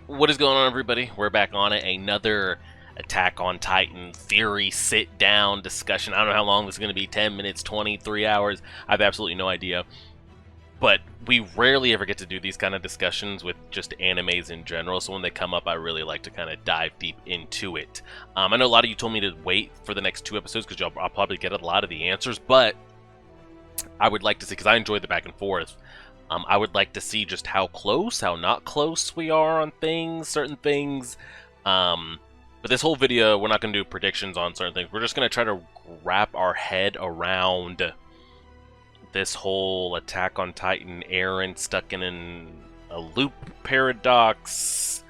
What is going on, everybody? We're back on it. Another Attack on Titan theory sit-down discussion. I don't know how long this is going to be, 10 minutes, 20, 3 hours. I have absolutely no idea. But we rarely ever get to do these kind of discussions with just animes in general, so when they come up, I really like to kind of dive deep into it. I know a lot of you told me to wait for the next 2 episodes because I'll probably get a lot of the answers, but I would like to see, because I enjoy the back and forth, I would like to see just how close, how not close we are on things, certain things. But this whole video, we're not going to do predictions on certain things. We're just going to try to wrap our head around this whole Attack on Titan, Eren stuck in a loop paradox,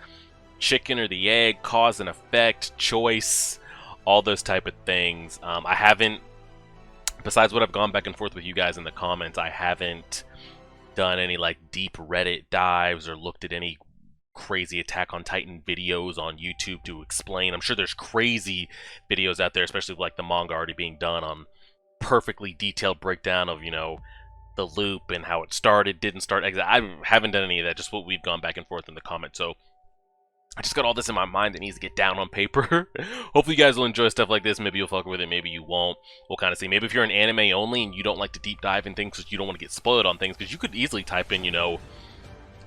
chicken or the egg, cause and effect, choice, all those type of things. I haven't, besides what I've gone back and forth with you guys in the comments, I haven't done any like deep Reddit dives or looked at any crazy Attack on Titan videos on YouTube to explain. I'm sure there's crazy videos out there, especially like the manga already being done, on perfectly detailed breakdown of, you know, the loop and how it started, didn't start. I haven't done any of that, just what we've gone back and forth in the comments. So I just got all this in my mind that needs to get down on paper. Hopefully you guys will enjoy stuff like this. Maybe you'll fuck with it, maybe you won't. We'll kind of see. Maybe if you're an anime only and you don't like to deep dive in things because you don't want to get spoiled on things, because you could easily type in, you know,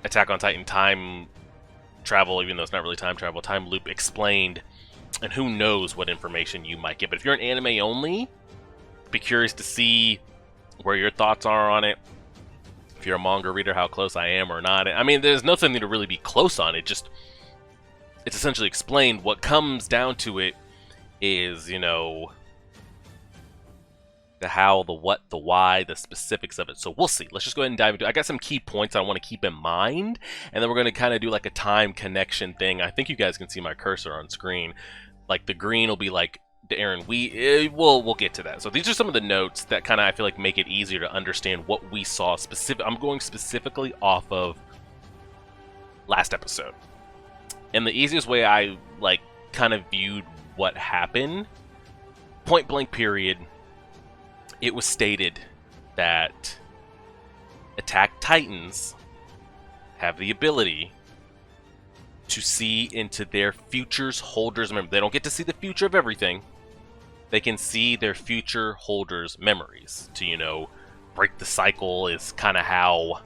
Attack on Titan time travel, even though it's not really time travel, time loop explained, and who knows what information you might get. But if you're an anime only, be curious to see where your thoughts are on it. If you're a manga reader, how close I am or not. I mean, there's nothing to really be close on. It's essentially explained. What comes down to it is, you know, the how, the what, the why, the specifics of it. So we'll see. Let's just go ahead and dive into it. I got some key points I want to keep in mind, and then we're going to kind of do like a time connection thing. I think you guys can see my cursor on screen. Like the green will be like the Eren. We'll get to that. So these are some of the notes that kind of, I feel like, make it easier to understand what we saw specific. I'm going specifically off of last episode. And the easiest way I like kind of viewed what happened, point blank period, it was stated that Attack Titans have the ability to see into their future's holders' memories. They don't get to see the future of everything. They can see their future holders' memories. To, you know, break the cycle is kind of how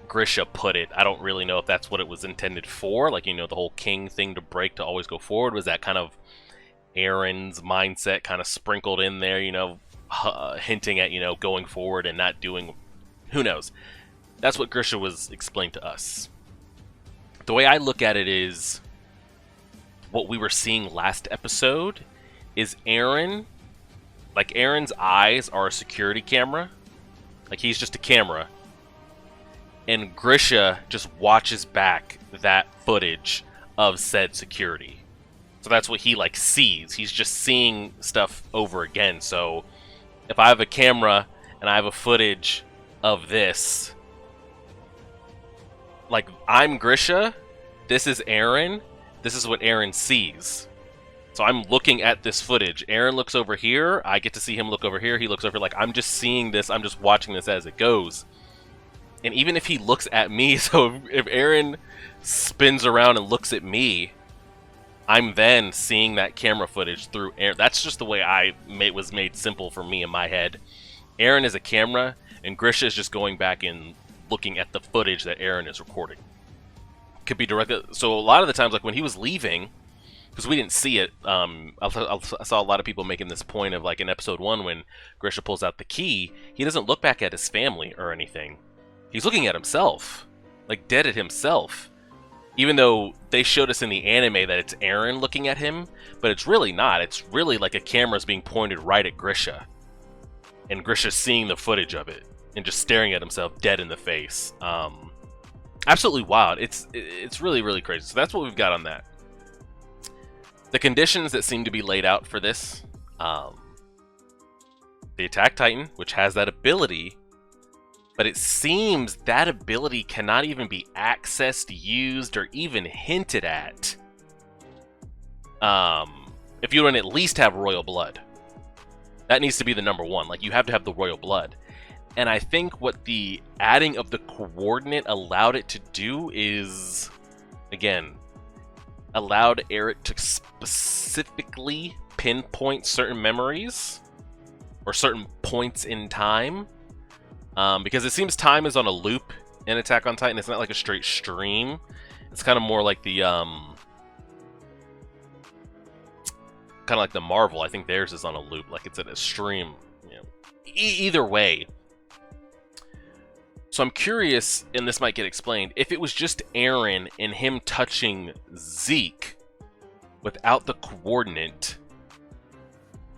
Grisha put it. I don't really know if that's what it was intended for. Like, you know, the whole king thing to break to always go forward. Was that kind of Eren's mindset kind of sprinkled in there, you know, hinting at, you know, going forward and not doing, who knows. That's what Grisha was explained to us. The way I look at it is, what we were seeing last episode is Eren, like Eren's eyes are a security camera. Like, he's just a camera. And Grisha just watches back that footage of said security. So that's what he, like, sees. He's just seeing stuff over again. So if I have a camera and I have a footage of this, like, I'm Grisha, this is Eren, this is what Eren sees. So I'm looking at this footage. Eren looks over here, I get to see him look over here, he looks over, like, I'm just seeing this, I'm just watching this as it goes. And even if he looks at me, so if Eren spins around and looks at me, I'm then seeing that camera footage through Eren. That's just the way was made simple for me in my head. Eren is a camera, and Grisha is just going back and looking at the footage that Eren is recording. Could be directly. So a lot of the times, like when he was leaving, because we didn't see it, I saw a lot of people making this point of, like, in episode 1 when Grisha pulls out the key, he doesn't look back at his family or anything. He's looking at himself, like dead at himself. Even though they showed us in the anime that it's Eren looking at him, but it's really not. It's really like a camera's being pointed right at Grisha. And Grisha's seeing the footage of it and just staring at himself dead in the face. Absolutely wild. It's really, really crazy. So that's what we've got on that. The conditions that seem to be laid out for this. The Attack Titan, which has that ability, but it seems that ability cannot even be accessed, used, or even hinted at if you don't at least have royal blood. That needs to be the number one. Like, you have to have the royal blood. And I think what the adding of the coordinate allowed it to do is again, allowed Eric to specifically pinpoint certain memories or certain points in time, because it seems time is on a loop in Attack on Titan. It's not like a straight stream. It's kind of more like the Marvel. I think theirs is on a loop, like it's in a stream. You know. Either way. So I'm curious, and this might get explained, if it was just Eren and him touching Zeke without the coordinate,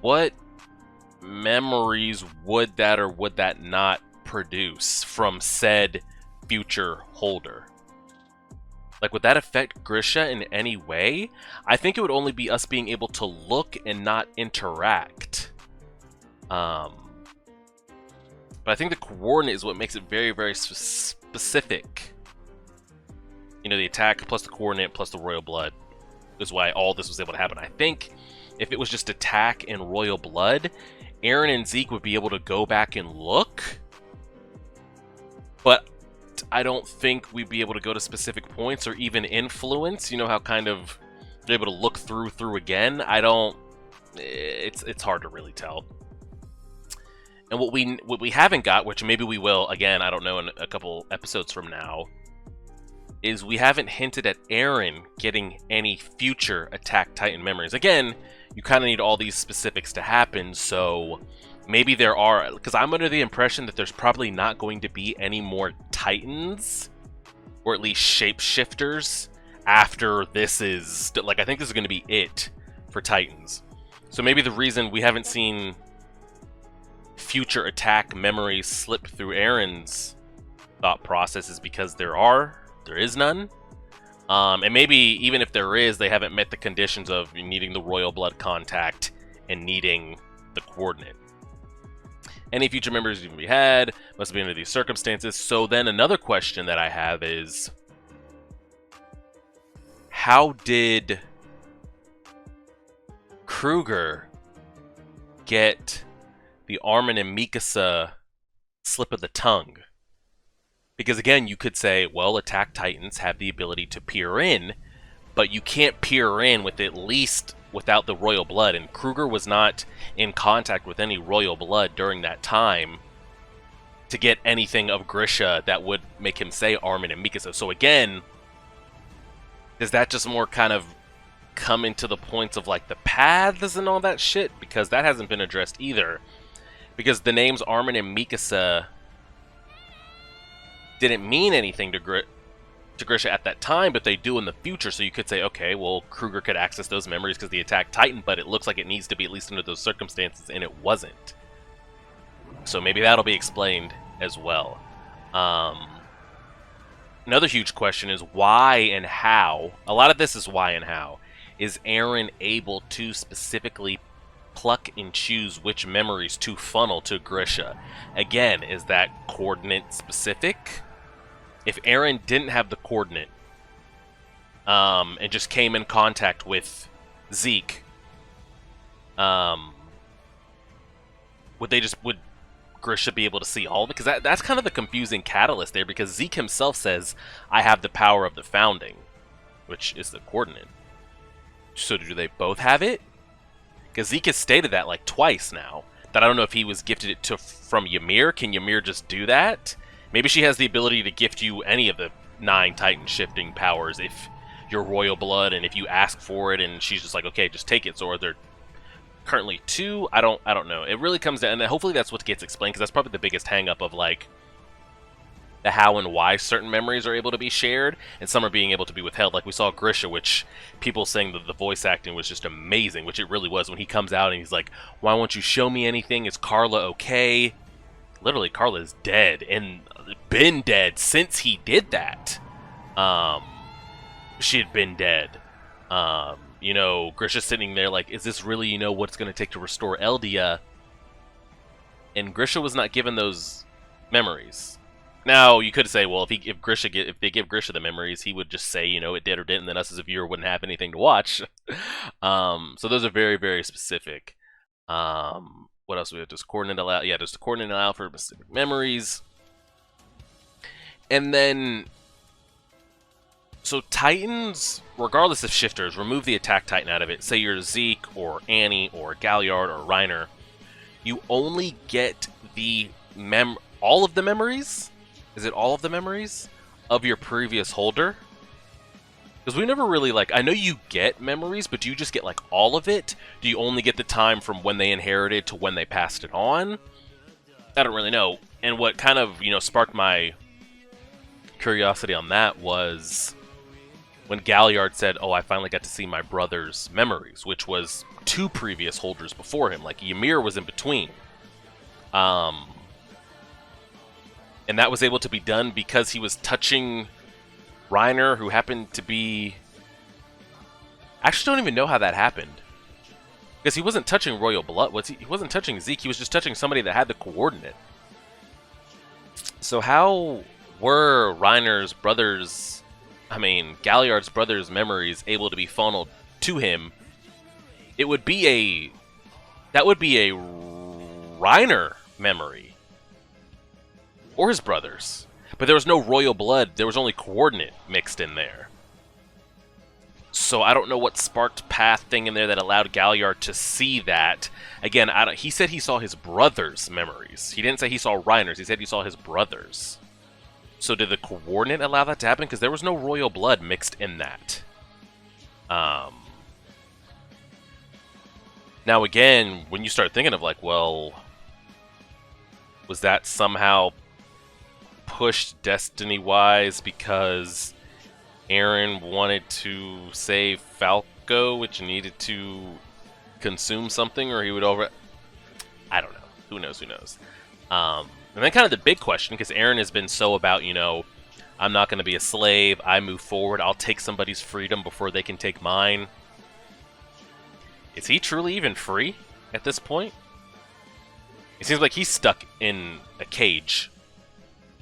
what memories would that or would that not produce from said future holder? Like, would that affect Grisha in any way? I think it would only be us being able to look and not interact. But I think the coordinate is what makes it very, very specific. You know, the attack plus the coordinate plus the royal blood is why all this was able to happen. I think if it was just attack and royal blood, Eren and Zeke would be able to go back and look. But I don't think we'd be able to go to specific points or even influence. You know how kind of they're able to look through again? I don't... It's hard to really tell. And what we haven't got, which maybe we will, again, I don't know, in a couple episodes from now, is we haven't hinted at Eren getting any future Attack Titan memories. Again, you kind of need all these specifics to happen, so maybe there are, because I'm under the impression that there's probably not going to be any more Titans, or at least shapeshifters, after this is, like, I think this is going to be it for Titans. So maybe the reason we haven't seen future attack memories slip through Eren's thought process is because there is none. And maybe even if there is, they haven't met the conditions of needing the royal blood contact and needing the coordinate. Any future memories even be had must be under these circumstances. So then another question that I have is, how did Kruger get the Armin and Mikasa slip of the tongue? Because again, you could say, well, Attack Titans have the ability to peer in, but you can't peer in with at least without the royal blood, and Kruger was not in contact with any royal blood during that time to get anything of Grisha that would make him say Armin and Mikasa. So again, does that just more kind of come into the points of like the paths and all that shit? Because that hasn't been addressed either. Because the names Armin and Mikasa didn't mean anything to Grisha at that time, but they do in the future. So you could say, okay, well, Kruger could access those memories because the Attack Titan, but it looks like it needs to be at least under those circumstances, and it wasn't. So maybe that'll be explained as well. Another huge question is why and how. A lot of this is why and how. Is Eren able to specifically pluck and choose which memories to funnel to Grisha? Again, is that coordinate specific? If Eren didn't have the coordinate, and just came in contact with Zeke, would Grisha be able to see all of it? Because that's kind of the confusing catalyst there, because Zeke himself says, I have the power of the founding, which is the coordinate. So do they both have it? Because Zeke has stated that like twice now, that I don't know if he was gifted it from Ymir. Can Ymir just do that? Maybe she has the ability to gift you any of the 9 Titan shifting powers if you're royal blood and if you ask for it, and she's just like, okay, just take it. So are there currently 2? I don't know. It really comes down, and hopefully that's what gets explained, because that's probably the biggest hang-up of like the how and why certain memories are able to be shared and some are being able to be withheld. Like we saw Grisha, which people saying that the voice acting was just amazing, which it really was, when he comes out and he's like, why won't you show me anything? Is Carla okay? Literally, Carla's dead, and been dead since he did that. She had been dead. You know, Grisha's sitting there like, is this really, you know, what it's going to take to restore Eldia? And Grisha was not given those memories. Now, you could say, well, if they give Grisha the memories, he would just say, you know, it did or didn't, and then us as a viewer wouldn't have anything to watch. So those are very, very specific. What else do we have? Does coordinate allow? Yeah, does the coordinate allow for specific memories? And then, So Titans, regardless of shifters, remove the attack Titan out of it. Say you're Zeke or Annie or Galliard or Reiner. You only get the all of the memories? Is it all of the memories of your previous holder? Because we never really, like, I know you get memories, but do you just get, like, all of it? Do you only get the time from when they inherited to when they passed it on? I don't really know. And what kind of, you know, sparked my curiosity on that was when Galliard said, oh, I finally got to see my brother's memories, which was 2 previous holders before him. Like, Ymir was in between. And that was able to be done because he was touching Reiner, who happened to be... I actually don't even know how that happened. Because he wasn't touching Royal Blood. He wasn't touching Zeke, he was just touching somebody that had the coordinate. So how were Reiner's brothers... I mean, Galliard's brother's memories able to be funneled to him? It would be a... That would be a Reiner memory. Or his brothers. But there was no royal blood, there was only coordinate mixed in there. So I don't know what sparked path thing in there that allowed Galliard to see that. Again, he said he saw his brother's memories. He didn't say he saw Reiner's, he said he saw his brother's. So did the coordinate allow that to happen? Because there was no royal blood mixed in that. Now again, when you start thinking of like, well, was that somehow pushed destiny-wise because Eren wanted to save Falco, which needed to consume something, or he would over... I don't know. Who knows, who knows. And then kind of the big question, because Eren has been so about, you know, I'm not going to be a slave, I move forward, I'll take somebody's freedom before they can take mine. Is he truly even free at this point? It seems like he's stuck in a cage,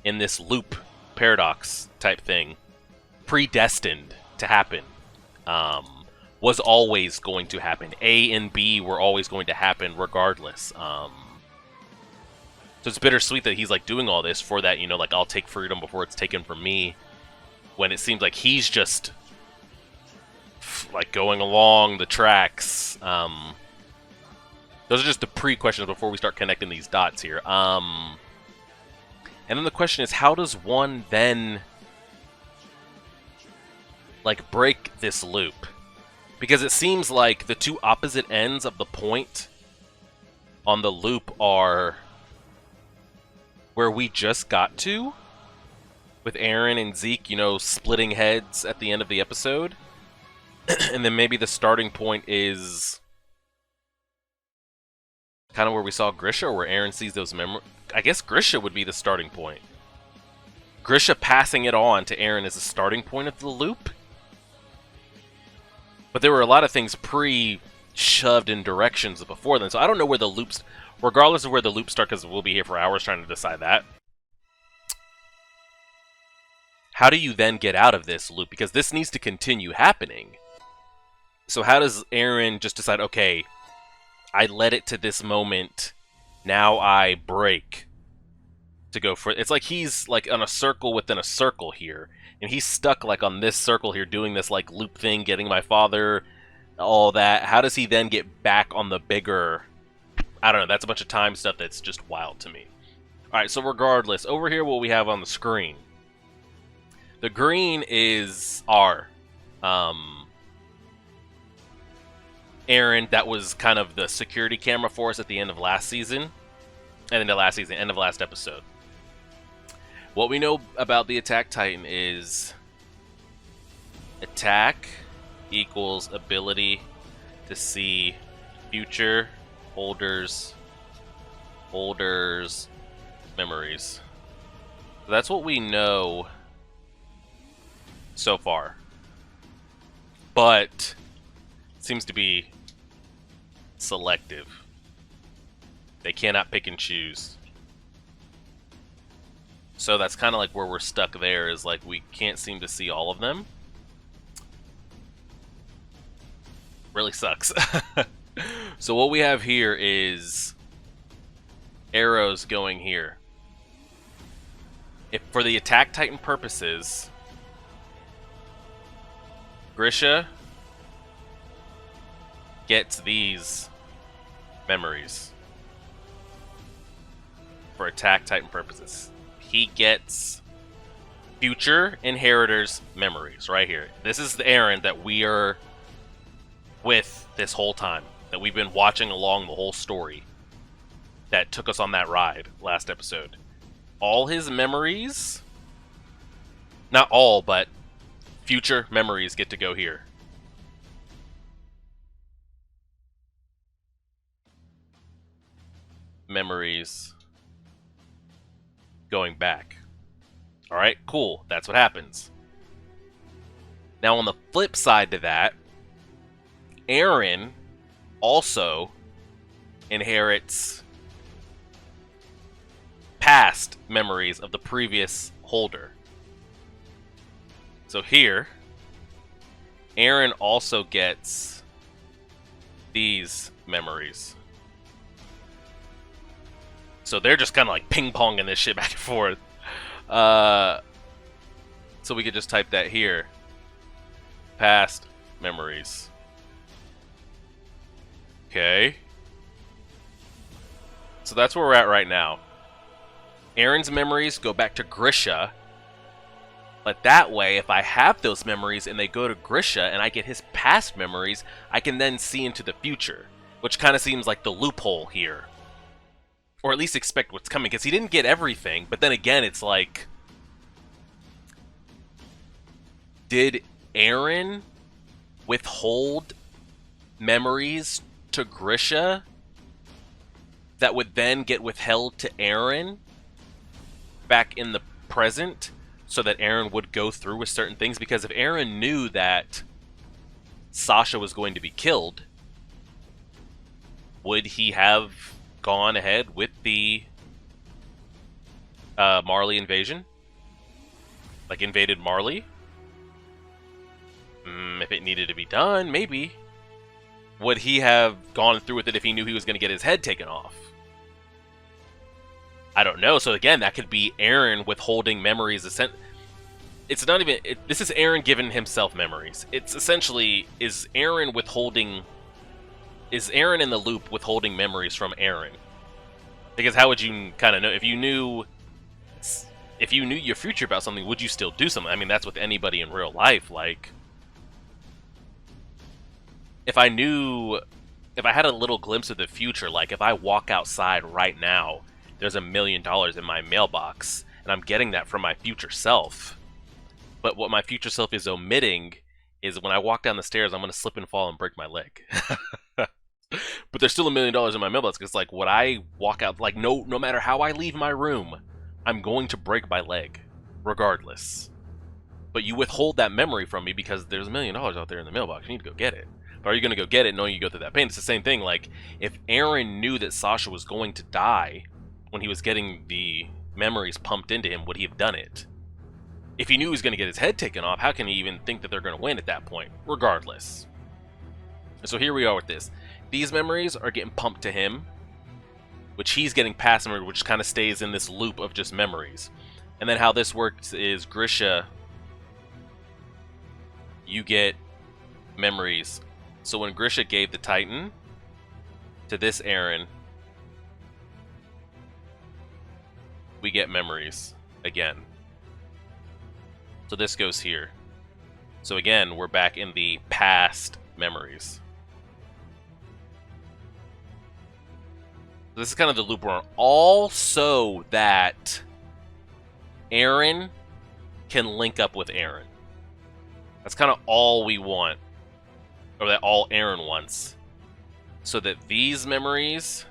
in this loop, paradox type thing, predestined to happen, was always going to happen. A and B were always going to happen regardless. So it's bittersweet that he's like doing all this for that, you know, like I'll take freedom before it's taken from me, when it seems like he's just like going along the tracks. Those are just the pre-questions before we start connecting these dots here. And then the question is, how does one then, like, break this loop? Because it seems like the 2 opposite ends of the point on the loop are where we just got to, with Eren and Zeke, you know, splitting heads at the end of the episode. And then maybe the starting point is kind of where we saw Grisha, or where Eren sees those memories. I guess Grisha would be the starting point. Grisha passing it on to Eren is the starting point of the loop. But there were a lot of things pre-shoved in directions before then, so I don't know where the loops... Regardless of where the loops start, because we'll be here for hours trying to decide that. How do you then get out of this loop? Because this needs to continue happening. So how does Eren just decide, okay, I led it to this moment, now I break to go for it? It's like he's like on a circle within a circle here, and he's stuck like on this circle here doing this like loop thing, getting my father, all that. How does he then get back on the bigger... I don't know, that's a bunch of time stuff that's just wild to me. Alright, so regardless, over here what we have on the screen. The green is our Eren, that was kind of the security camera for us at the end of last season. And then end of last episode. What we know about the Attack Titan is attack equals ability to see future holders memories. So that's what we know so far. But it seems to be selective. They cannot pick and choose. So that's kind of like where we're stuck there, is like we can't seem to see all of them. Really sucks. So what we have here is arrows going here. If for the Attack Titan purposes, Grisha gets these memories for Attack Titan purposes. He gets future inheritors' memories right here. This is the Eren that we are with this whole time, that we've been watching along the whole story that took us on that ride last episode. All his memories, not all, but future memories get to go here. Memories going back. Alright, cool. That's what happens. Now, on the flip side to that, Eren also inherits past memories of the previous holder. So here, Eren also gets these memories. So they're just kind of like ping-ponging this shit back and forth. So we could just type that here. Past memories. Okay. So that's where we're at right now. Eren's memories go back to Grisha. But that way, if I have those memories and they go to Grisha and I get his past memories, I can then see into the future. Which kind of seems like the loophole here. Or at least expect what's coming, because he didn't get everything. But then again, it's like, did Eren withhold memories to Grisha that would then get withheld to Eren back in the present, so that Eren would go through with certain things? Because if Eren knew that Sasha was going to be killed, would he have gone ahead with the Marley invasion? Like, invaded Marley? If it needed to be done, maybe. Would he have gone through with it if he knew he was going to get his head taken off? I don't know. So again, that could be Eren withholding memories. It's not even... this is Eren giving himself memories. It's essentially, is Eren withholding... Is Eren in the loop withholding memories from Eren? Because how would you kind of know? If you knew your future about something, would you still do something? I mean, that's with anybody in real life. Like, if I had a little glimpse of the future, like if I walk outside right now, there's $1 million in my mailbox, and I'm getting that from my future self. But what my future self is omitting is when I walk down the stairs, I'm going to slip and fall and break my leg. But there's still $1 million in my mailbox, because like, when I walk out, like, no matter how I leave my room, I'm going to break my leg, regardless. But you withhold that memory from me because there's $1 million out there in the mailbox. You need to go get it. But are you going to go get it knowing you go through that pain? It's the same thing. Like, if Eren knew that Sasha was going to die when he was getting the memories pumped into him, would he have done it? If he knew he was going to get his head taken off, how can he even think that they're going to win at that point? Regardless. So here we are with this. These memories are getting pumped to him, which he's getting past memory, which kind of stays in this loop of just memories. And then how this works is, Grisha, you get memories. So when Grisha gave the Titan to this Eren, we get memories again. So this goes here. So again, we're back in the past memories. This is kind of the loop we're on. All so that Eren can link up with Eren. That's kind of all we want. Or that all Eren wants. So that these memories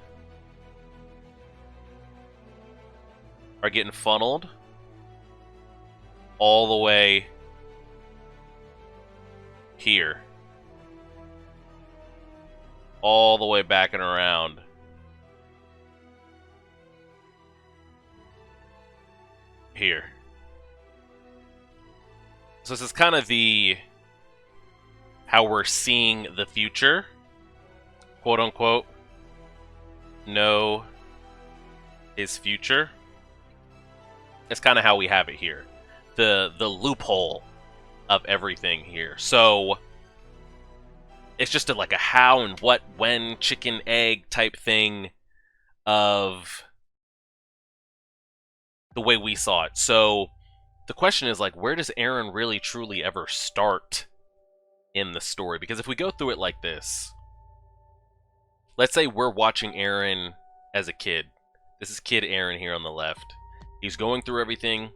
are getting funneled all the way here. All the way back and around. Here. So this is kind of the... how we're seeing the future, quote unquote, know his future. It's kind of how we have it here. The loophole of everything here. So it's just like a how and what, when, chicken, egg type thing of the way we saw it. So the question is, like, where does Eren really truly ever start in the story? Because if we go through it like this, let's say we're watching Eren as a kid. This is kid Eren here on the left. He's going through everything.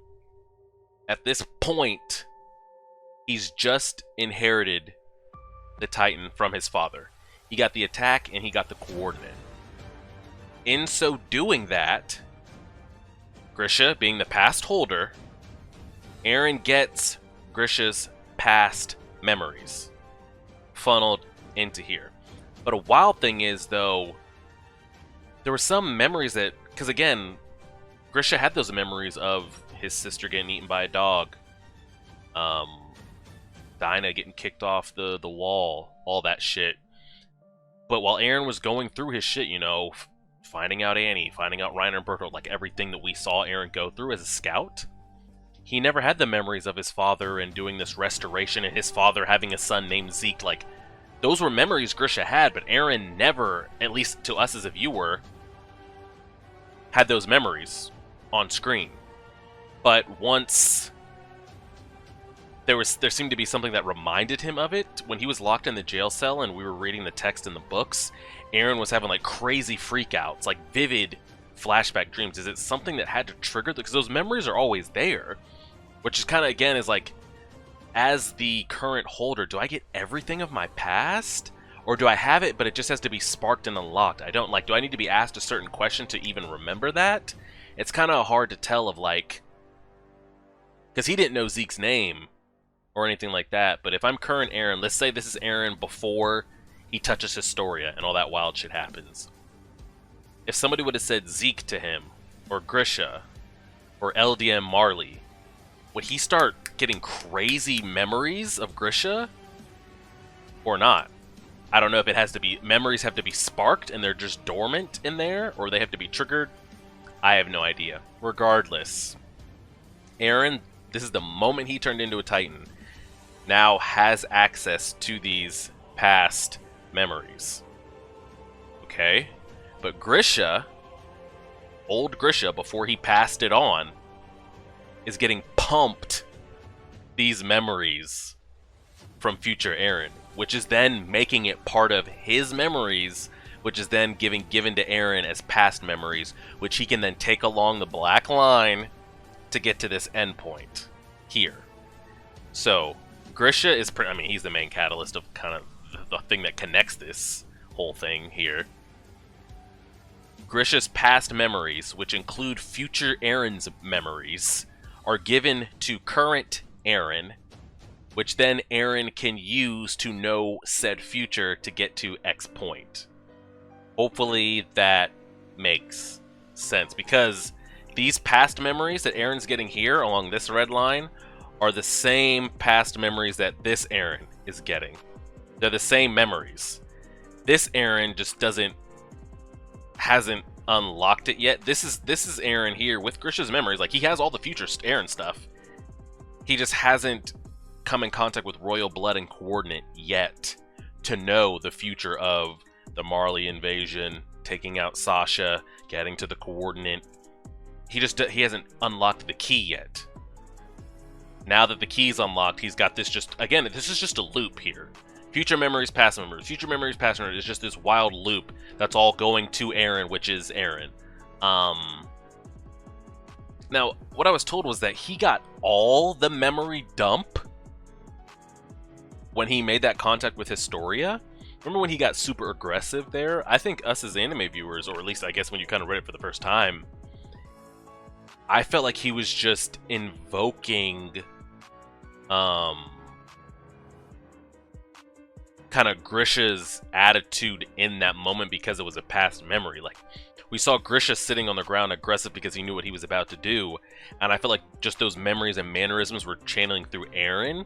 At this point, he's just inherited the Titan from his father. He got the attack and he got the coordinate. In so doing that, Grisha, being the past holder, Eren gets Grisha's past memories funneled into here. But a wild thing is, though, there were some memories that, because again, Grisha had those memories of his sister getting eaten by a dog, Dinah getting kicked off the wall, all that shit. But while Eren was going through his shit, you know, finding out Annie, finding out Reiner and Bertolt, like everything that we saw Eren go through as a scout, he never had the memories of his father and doing this restoration and his father having a son named Zeke. Like, those were memories Grisha had, but Eren never, at least to us as a viewer, had those memories on screen. But once there seemed to be something that reminded him of it when he was locked in the jail cell and we were reading the text in the books, Eren was having like crazy freakouts, like vivid flashback dreams. Is it something that had to trigger? Because those memories are always there, which is kind of, again, is like, as the current holder, do I get everything of my past? Or do I have it, but it just has to be sparked and unlocked? I don't, like, do I need to be asked a certain question to even remember that? It's kind of hard to tell of, like, because he didn't know Zeke's name or anything like that. But if I'm current Eren, let's say this is Eren before he touches Historia and all that wild shit happens. If somebody would have said Zeke to him, or Grisha, or LDM Marley, would he start getting crazy memories of Grisha? Or not? I don't know if it has to be, memories have to be sparked and they're just dormant in there, or they have to be triggered. I have no idea. Regardless, Eren, this is the moment he turned into a Titan, now has access to these past memories. Okay? But Grisha, old Grisha, before he passed it on, is getting pumped these memories from future Eren, which is then making it part of his memories, which is then given to Eren as past memories, which he can then take along the black line to get to this endpoint here. So Grisha is, I mean, he's the main catalyst of kind of the thing that connects this whole thing here. Grisha's past memories, which include future Eren's memories, are given to current Eren, which then Eren can use to know said future to get to X point. Hopefully that makes sense, because these past memories that Eren's getting here along this red line are the same past memories that this Eren is getting. They're the same memories. This Eren just hasn't unlocked it yet. This is Eren here with Grisha's memories. Like, he has all the future Eren stuff. He just hasn't come in contact with royal blood and coordinate yet to know the future of the Marley invasion, taking out Sasha, getting to the coordinate. He hasn't unlocked the key yet. Now that the key's unlocked, he's got this just, again, this is just a loop here. Future memories, past memories. Future memories, past memories. It's just this wild loop that's all going to Eren, which is Eren. Now, what I was told was that he got all the memory dump when he made that contact with Historia. Remember when he got super aggressive there? I think us as anime viewers, or at least I guess when you kind of read it for the first time, I felt like he was just invoking kind of Grisha's attitude in that moment because it was a past memory. Like, we saw Grisha sitting on the ground aggressive because he knew what he was about to do, and I felt like just those memories and mannerisms were channeling through Eren.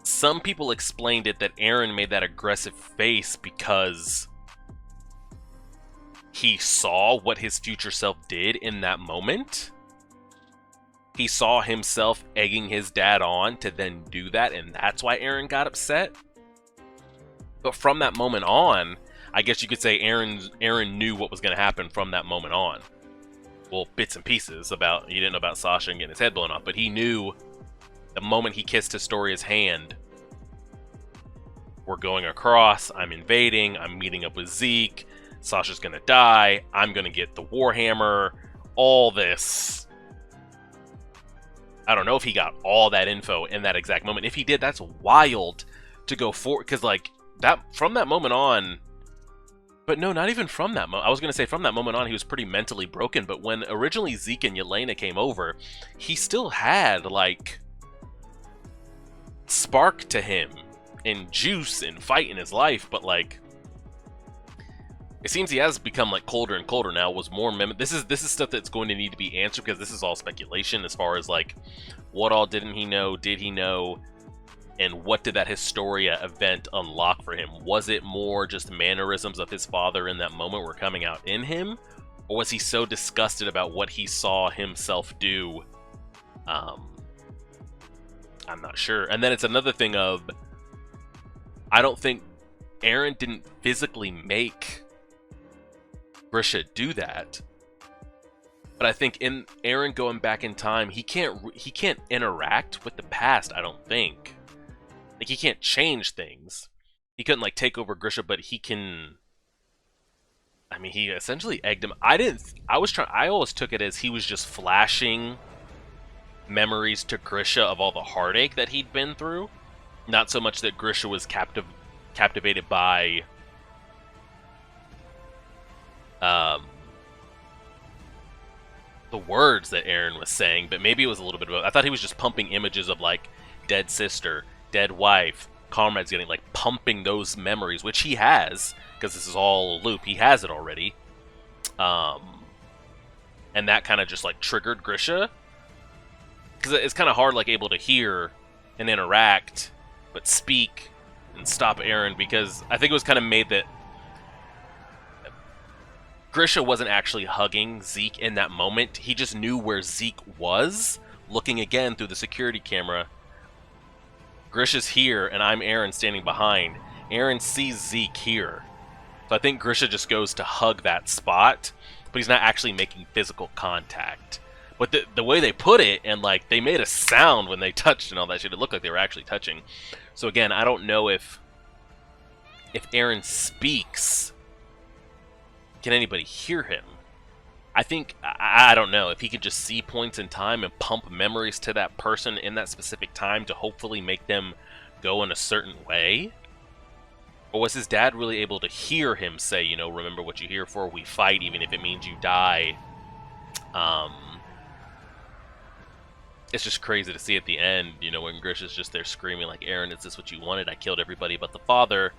Some people explained it that Eren made that aggressive face because he saw what his future self did in that moment. he saw himself egging his dad on to then do that, and that's why Eren got upset. But from that moment on, I guess you could say Eren knew what was going to happen from that moment on. Well, bits and pieces about, he didn't know about Sasha and getting his head blown off, but he knew the moment he kissed Historia's hand, we're going across, I'm invading, I'm meeting up with Zeke, Sasha's gonna die, I'm gonna get the Warhammer, all this. I don't know if he got all that info in that exact moment. If he did, that's wild to go forward, because like that, from that moment on, but no, not even from that moment. I was going to say from that moment on, he was pretty mentally broken, but when originally Zeke and Yelena came over, he still had, like, spark to him, and juice, and fight in his life, but, like, it seems he has become, like, colder and colder now, was more this is stuff that's going to need to be answered, because this is all speculation as far as, like, what all didn't he know, did he know, and what did that Historia event unlock for him? Was it more just mannerisms of his father in that moment were coming out in him? Or was he so disgusted about what he saw himself do? I'm not sure. And then it's another thing of, I don't think Eren didn't physically make Grisha do that. But I think in Eren going back in time, he can't interact with the past, I don't think. Like, he can't change things. He couldn't, like, take over Grisha, but he can... I mean, he essentially egged him. I always took it as he was just flashing memories to Grisha of all the heartache that he'd been through. Not so much that Grisha was captivated by... the words that Eren was saying, but maybe it was a little bit of... I thought he was just pumping images of, like, dead sister, dead wife, comrades, getting, like, pumping those memories, which he has, because this is all a loop. He has it already. And that kind of just, like, triggered Grisha. Because it's kind of hard, like, able to hear and interact, but speak and stop Eren, because I think it was kind of made that Grisha wasn't actually hugging Zeke in that moment. He just knew where Zeke was, looking again through the security camera. Grisha's here, and I'm Eren standing behind. Eren sees Zeke here. So I think Grisha just goes to hug that spot, but he's not actually making physical contact. But the way they put it, and like they made a sound when they touched and all that shit, it looked like they were actually touching. So again, I don't know if Eren speaks, can anybody hear him? I think, I don't know, if he could just see points in time and pump memories to that person in that specific time to hopefully make them go in a certain way? Or was his dad really able to hear him say, you know, remember what you're here for, we fight even if it means you die? It's just crazy to see at the end, you know, when Grisha's just there screaming like, Eren, is this what you wanted? I killed everybody but the father,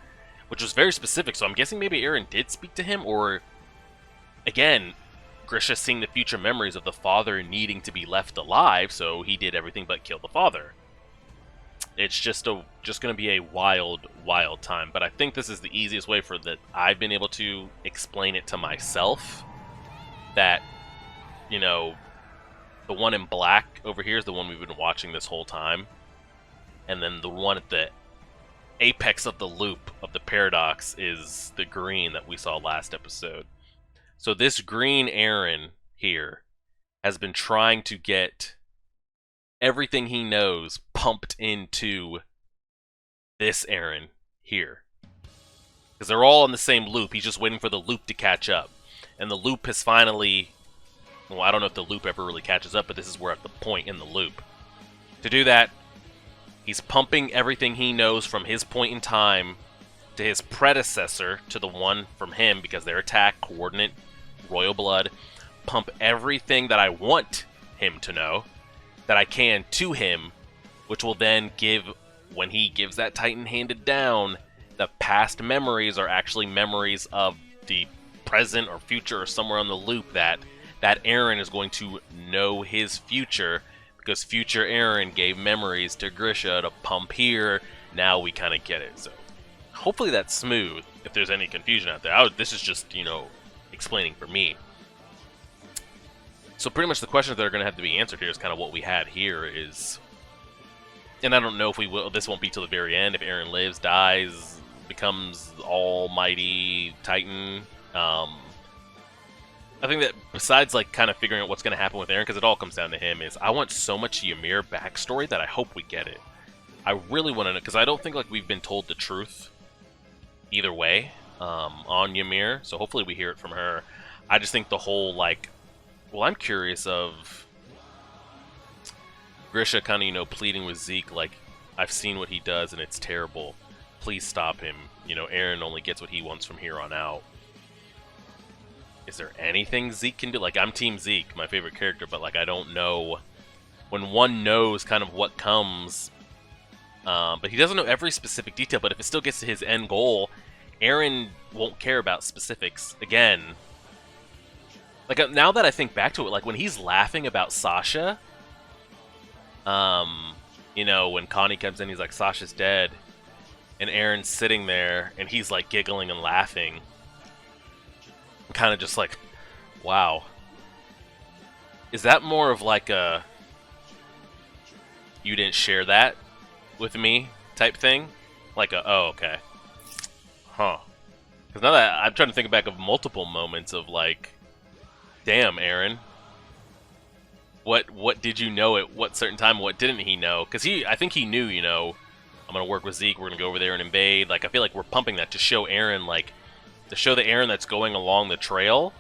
which was very specific, so I'm guessing maybe Eren did speak to him, or, again, Grisha seeing the future memories of the father needing to be left alive, so he did everything but kill the father. It's just going to be a wild, wild time. But I think this is the easiest way for that I've been able to explain it to myself. That, you know, the one in black over here is the one we've been watching this whole time. And then the one at the apex of the loop of the paradox is the green that we saw last episode. So this green Eren here has been trying to get everything he knows pumped into this Eren here. Because they're all in the same loop. He's just waiting for the loop to catch up. And the loop has finally... Well, I don't know if the loop ever really catches up, but this is where at the point in the loop. To do that, he's pumping everything he knows from his point in time to his predecessor, to the one from him, because their attack, coordinate, royal blood, pump everything that I want him to know, that I can to him, which will then give, when he gives that Titan handed down, the past memories are actually memories of the present or future or somewhere on the loop that Eren is going to know his future, because future Eren gave memories to Grisha to pump here. Now we kind of get it. So hopefully that's smooth, if there's any confusion out there. This is just, you know, explaining for me. So pretty much the questions that are going to have to be answered here is kind of what we had here is, and I don't know if we will. This won't be till the very end. If Eren lives, dies, becomes almighty Titan. I think that besides like kind of figuring out what's going to happen with Eren, because it all comes down to him, is I want so much Ymir backstory that I hope we get it. I really want to know, because I don't think like we've been told the truth either way on Ymir, so hopefully we hear it from her. I just think the whole like, well, I'm curious of Grisha kind of, you know, pleading with Zeke, like, I've seen what he does and it's terrible. Please stop him. You know, Eren only gets what he wants from here on out. Is there anything Zeke can do? Like, I'm Team Zeke, my favorite character, but, like, I don't know. When one knows kind of what comes, but he doesn't know every specific detail, but if it still gets to his end goal, Eren won't care about specifics. Again, like, now that I think back to it, like, when he's laughing about Sasha, you know, when Connie comes in, he's like, Sasha's dead, and Eren's sitting there, and he's, like, giggling and laughing. I'm kind of just like, wow. Is that more of, like, a you didn't share that with me type thing? Like a, oh, okay. Huh. Because now that I'm trying to think back of multiple moments of, like, damn, Eren. What did you know at what certain time? What didn't he know? Because I think he knew, you know, I'm going to work with Zeke, we're going to go over there and invade. Like, I feel like we're pumping that to show Eren, like, to show the Eren that's going along the trail.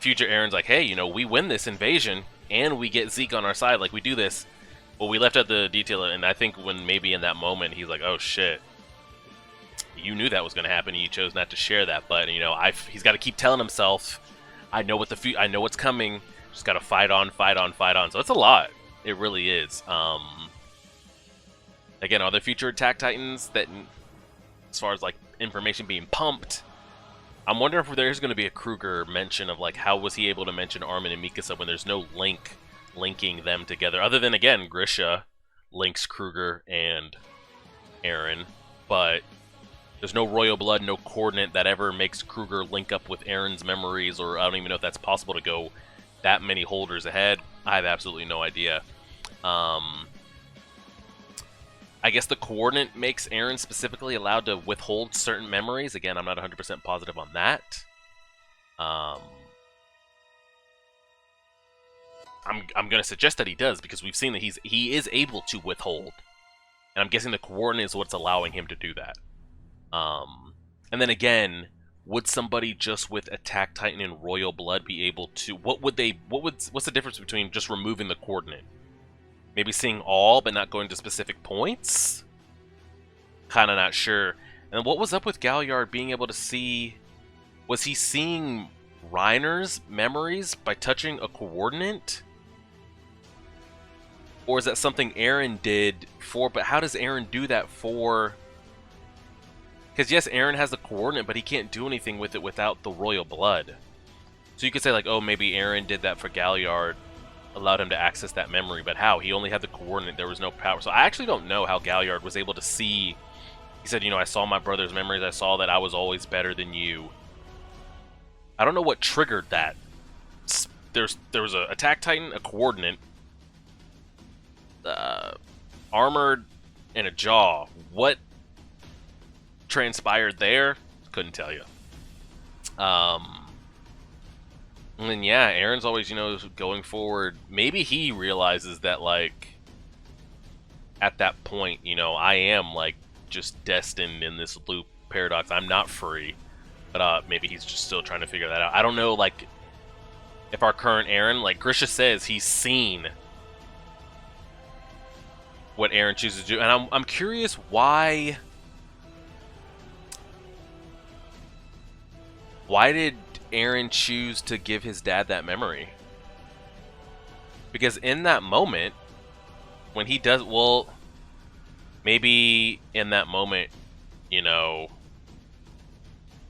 Future Eren's like, hey, you know, we win this invasion, and we get Zeke on our side, like, we do this. Well, we left out the detail, and I think when maybe in that moment, he's like, oh, shit. You knew that was going to happen, and you chose not to share that, but, you know, he's got to keep telling himself, I know I know what's coming. Just got to fight on, fight on, fight on. So it's a lot. It really is. Again, are there future Attack Titans that, as far as like information being pumped, I'm wondering if there's going to be a Kruger mention of like how was he able to mention Armin and Mikasa when there's no linking them together, other than again Grisha links Kruger and Eren, but there's no royal blood, no coordinate that ever makes Kruger link up with Eren's memories, or I don't even know if that's possible to go that many holders ahead. I have absolutely no idea. I guess the coordinate makes Eren specifically allowed to withhold certain memories. Again, I'm not 100% positive on that. I'm going to suggest that he does, because we've seen that he is able to withhold. And I'm guessing the coordinate is what's allowing him to do that. And then again, would somebody just with Attack Titan and Royal Blood be able to... what's the difference between just removing the coordinate? Maybe seeing all, but not going to specific points? Kinda not sure. And what was up with Galliard being able to see... Was he seeing Reiner's memories by touching a coordinate? Or is that something Eren did for... But how does Eren do that for... Because yes, Eren has the coordinate, but he can't do anything with it without the royal blood. So you could say like, oh, maybe Eren did that for Galliard, allowed him to access that memory, but how? He only had the coordinate, there was no power. So I actually don't know how Galliard was able to see... He said, you know, I saw my brother's memories, I saw that I was always better than you. I don't know what triggered that. There was an Attack Titan, a coordinate, armored, and a jaw. What transpired there? Couldn't tell you. And then yeah, Eren's always, you know, going forward. Maybe he realizes that, like, at that point, you know, I am, like, just destined in this loop paradox. I'm not free. But maybe he's just still trying to figure that out. I don't know, like, if our current Eren, like Grisha says, he's seen what Eren chooses to do. And I'm curious why did Eren choose to give his dad that memory? Because in that moment, when he does, well, maybe in that moment, you know,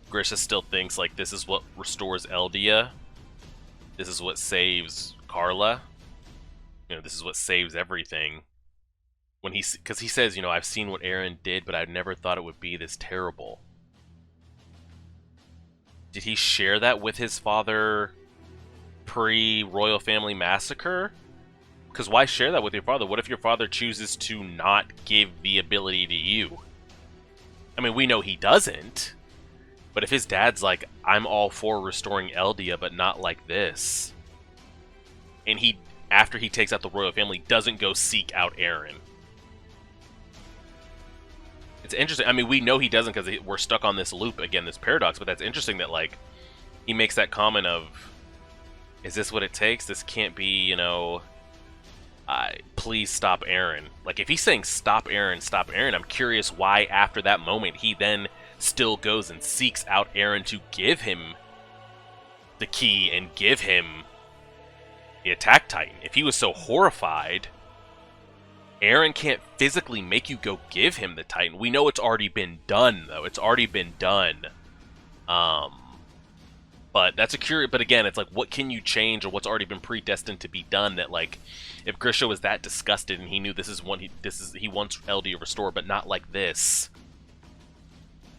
Grisha still thinks, like, this is what restores Eldia. This is what saves Carla. You know, this is what saves everything. When because he says, you know, I've seen what Eren did, but I never thought it would be this terrible. Did he share that with his father pre-royal family massacre? Because why share that with your father? What if your father chooses to not give the ability to you? I mean, we know he doesn't. But if his dad's like, I'm all for restoring Eldia, but not like this. And he, after he takes out the royal family, doesn't go seek out Eren. It's interesting. I mean, we know he doesn't because we're stuck on this loop again, this paradox. But that's interesting that, like, he makes that comment of, is this what it takes? This can't be, you know, please stop Eren. Like, if he's saying stop Eren, I'm curious why after that moment he then still goes and seeks out Eren to give him the key and give him the Attack Titan. If he was so horrified, Eren can't physically make you go give him the Titan. We know it's already been done, though. It's already been done. But that's a curious. But again, it's like, what can you change, or what's already been predestined to be done? That, like, if Grisha was that disgusted and he knew this is one he wants Eldia restored, but not like this,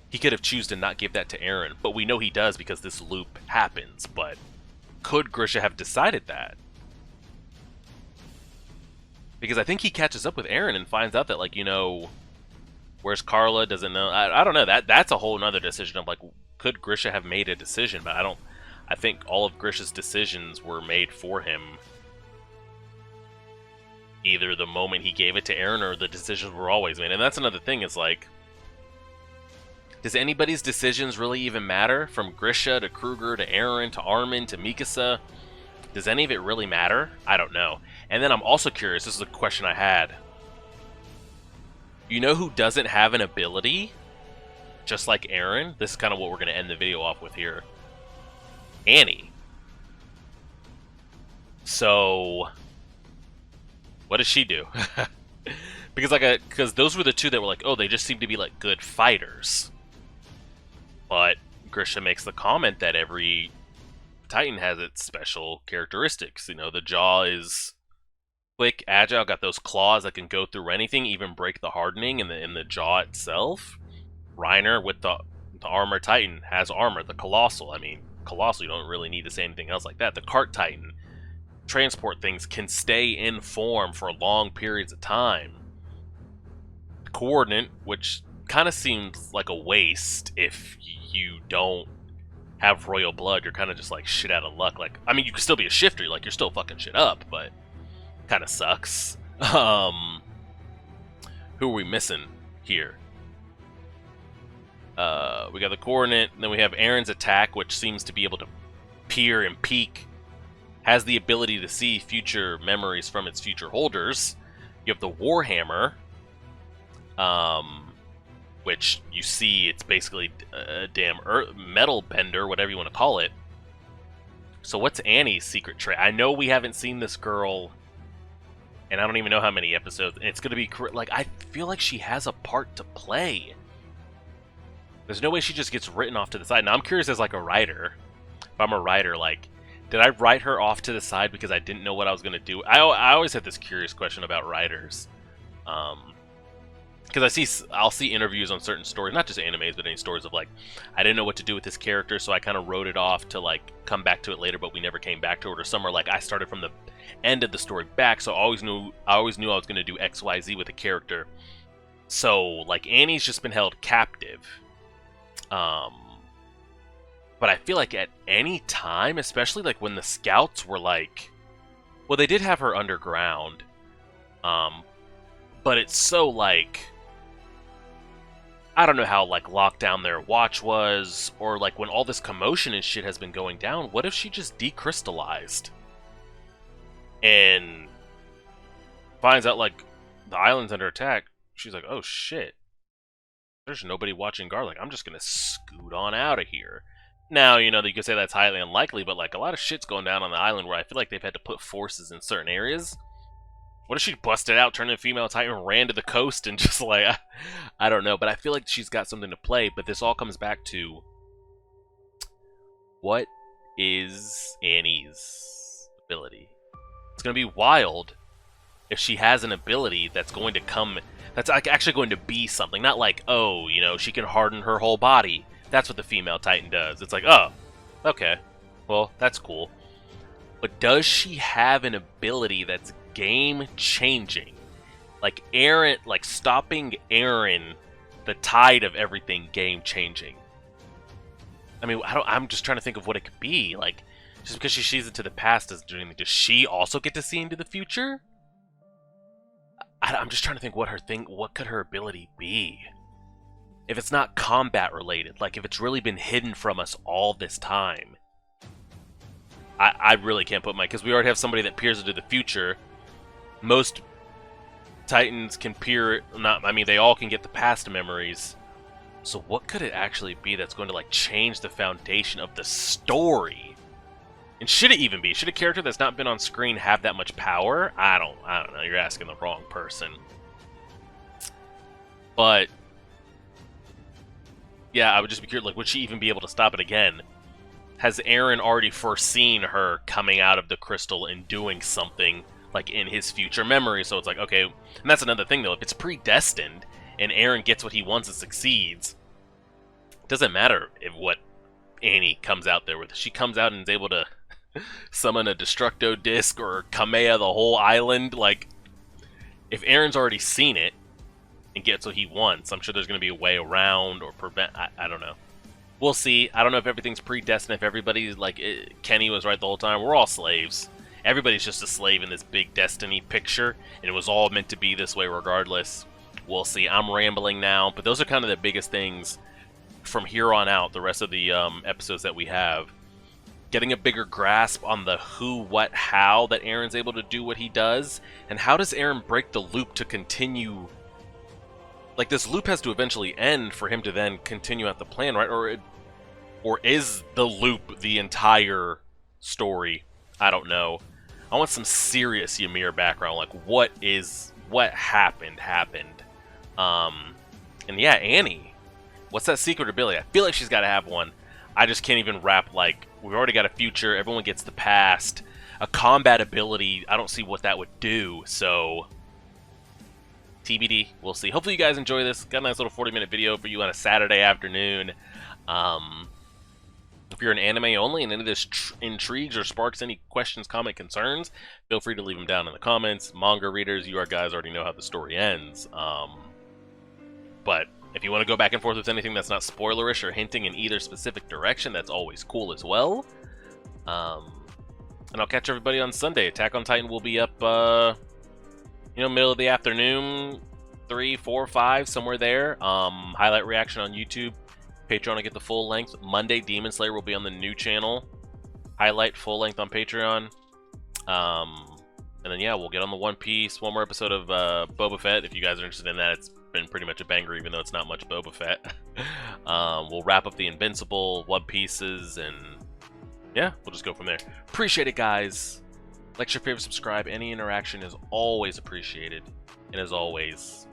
he could have chosen to not give that to Eren. But we know he does because this loop happens. But could Grisha have decided that? Because I think he catches up with Eren and finds out that, like, you know, where's Carla? Doesn't know. I don't know. That's a whole nother decision of, like, could Grisha have made a decision? But I think all of Grisha's decisions were made for him. Either the moment he gave it to Eren, or the decisions were always made. And that's another thing, is like, does anybody's decisions really even matter? From Grisha to Kruger to Eren to Armin to Mikasa? Does any of it really matter? I don't know. And then I'm also curious, this is a question I had. You know who doesn't have an ability? Just like Eren? This is kind of what we're going to end the video off with here. Annie. So, what does she do? because those were the two that were like, oh, they just seem to be like good fighters. But Grisha makes the comment that every Titan has its special characteristics. You know, the jaw is quick, agile, got those claws that can go through anything, even break the hardening in the jaw itself. Reiner with the armor Titan has armor. The Colossal, I mean, Colossal, you don't really need to say anything else like that. The Cart Titan, transport things, can stay in form for long periods of time. Coordinate, which kind of seems like a waste if you don't have royal blood. You're kind of just like shit out of luck. Like, I mean, you can still be a shifter, like you're still fucking shit up, but kind of sucks. Who are we missing here? We got the coordinate, and then we have Eren's attack, which seems to be able to peer and peek, has the ability to see future memories from its future holders. You have the Warhammer, which you see, it's basically a damn metal bender, whatever you want to call it. So what's Annie's secret trait? I know we haven't seen this girl, and I don't even know how many episodes. And it's going to be, like, I feel like she has a part to play. There's no way she just gets written off to the side. Now, I'm curious as, like, a writer. If I'm a writer, like, did I write her off to the side because I didn't know what I was going to do? I always had this curious question about writers. Because I'll see interviews on certain stories, not just animes, but any stories of, like, I didn't know what to do with this character, so I kind of wrote it off to, like, come back to it later, but we never came back to it. Or some are like, I started from the end of the story back, so I always knew I was going to do X, Y, Z with a character. So, like, Annie's just been held captive. But I feel like at any time, especially, like, when the scouts were, like, well, they did have her underground, but it's so, like, I don't know how, like, locked down their watch was, or, like, when all this commotion and shit has been going down, what if she just decrystallized? And finds out, like, the island's under attack. She's like, oh, shit. There's nobody watching guard. Like, I'm just gonna scoot on out of here. Now, you know, you could say that's highly unlikely, but, like, a lot of shit's going down on the island where I feel like they've had to put forces in certain areas. What if she busted out, turned into a female Titan, ran to the coast, and just, like, I don't know. But I feel like she's got something to play, but this all comes back to, what is Annie's ability? It's going to be wild if she has an ability that's going to come, that's, like, actually going to be something. Not like, oh, you know, she can harden her whole body. That's what the female Titan does. It's like, oh, okay, well, that's cool. But does she have an ability that's game-changing? Like Eren, like stopping Eren, the tide of everything game-changing. I mean, I'm just trying to think of what it could be. Like, just because she sees into the past doesn't do anything. Does she also get to see into the future? I'm just trying to think what could her ability be? If it's not combat related, like if it's really been hidden from us all this time. I really can't put because we already have somebody that peers into the future. Most Titans can peer, they all can get the past memories. So what could it actually be that's going to like change the foundation of the story? And should it even be? Should a character that's not been on screen have that much power? I don't know. You're asking the wrong person. But yeah, I would just be curious, like, would she even be able to stop it again? Has Eren already foreseen her coming out of the crystal and doing something like in his future memory? So it's like, okay, and that's another thing though, if it's predestined and Eren gets what he wants and succeeds, it doesn't matter if what Annie comes out there with. She comes out and is able to summon a Destructo Disc or Kamea the whole island. Like, if Eren's already seen it and gets what he wants, I'm sure there's going to be a way around or prevent. I don't know. We'll see. I don't know if everything's predestined, if everybody's like, Kenny was right the whole time. We're all slaves. Everybody's just a slave in this big destiny picture, and it was all meant to be this way regardless. We'll see. I'm rambling now, but those are kind of the biggest things from here on out, the rest of the episodes that we have. Getting a bigger grasp on the who, what, how that Eren's able to do what he does, and how does Eren break the loop to continue. Like, this loop has to eventually end for him to then continue out the plan, right? Or is the loop the entire story? I don't know. I want some serious Ymir background, like what happened. And yeah, Annie. What's that secret ability? I feel like she's got to have one. I just can't even wrap, like, we've already got a future, everyone gets the past. A combat ability, I don't see what that would do, so TBD, we'll see. Hopefully you guys enjoy this. Got a nice little 40-minute video for you on a Saturday afternoon. If you're an anime only and any of this intrigues or sparks any questions, comment, concerns, feel free to leave them down in the comments. Manga readers, you guys already know how the story ends. But if you want to go back and forth with anything that's not spoilerish or hinting in either specific direction, that's always cool as well. And I'll catch everybody on Sunday. Attack on Titan will be up, middle of the afternoon, 3, 4, 5, somewhere there. Highlight reaction on YouTube. Patreon to get the full length. Monday, Demon Slayer will be on the new channel. Highlight full length on Patreon. And then yeah, we'll get on the One Piece. One more episode of Boba Fett. If you guys are interested in that, it's been pretty much a banger, even though it's not much Boba Fett. We'll wrap up the Invincible, One Pieces, and yeah, we'll just go from there. Appreciate it, guys. Like, share, favorite, subscribe. Any interaction is always appreciated. And as always,